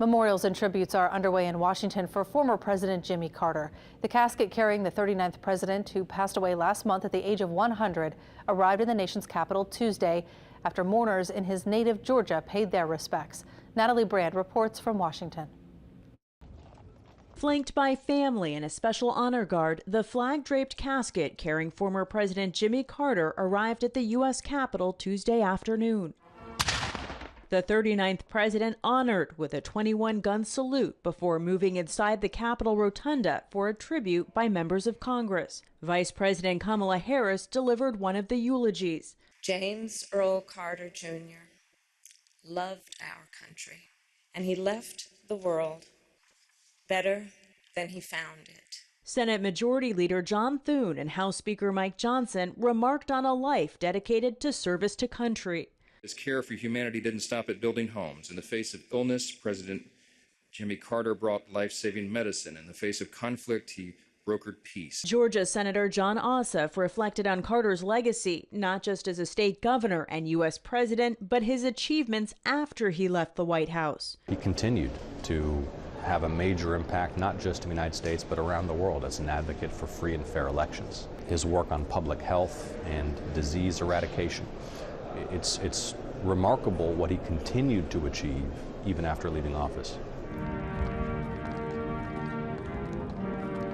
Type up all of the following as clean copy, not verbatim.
Memorials and tributes are underway in Washington for former President Jimmy Carter. The casket carrying the 39th president, who passed away last month at the age of 100, arrived in the nation's capital Tuesday after mourners in his native Georgia paid their respects. Natalie Brand reports from Washington. Flanked by family and a special honor guard, the flag-draped casket carrying former President Jimmy Carter arrived at the U.S. Capitol Tuesday afternoon. The 39th president honored with a 21-gun salute before moving inside the Capitol Rotunda for a tribute by members of Congress. Vice President Kamala Harris delivered one of the eulogies. James Earl Carter Jr. loved our country, and he left the world better than he found it. Senate Majority Leader John Thune and House Speaker Mike Johnson remarked on a life dedicated to service to country. His care for humanity didn't stop at building homes. In the face of illness, President Jimmy Carter brought life-saving medicine. In the face of conflict, he brokered peace. Georgia Senator Jon Ossoff reflected on Carter's legacy, not just as a state governor and U.S. president, but his achievements after he left the White House. He continued to have a major impact, not just in the United States, but around the world as an advocate for free and fair elections. His work on public health and disease eradication. It's remarkable what he continued to achieve even after leaving office.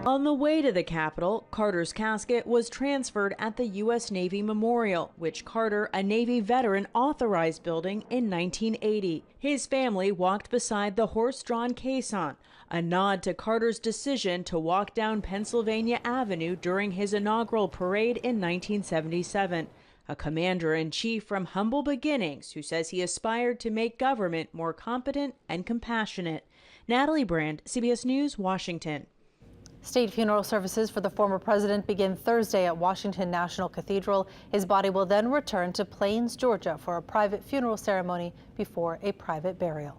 On the way to the Capitol, Carter's casket was transferred at the U.S. Navy Memorial, which Carter, a Navy veteran, authorized building in 1980. His family walked beside the horse-drawn caisson, a nod to Carter's decision to walk down Pennsylvania Avenue during his inaugural parade in 1977. A commander-in-chief from humble beginnings who says he aspired to make government more competent and compassionate. Natalie Brand, CBS News, Washington. State funeral services for the former president begin Thursday at Washington National Cathedral. His body will then return to Plains, Georgia for a private funeral ceremony before a private burial.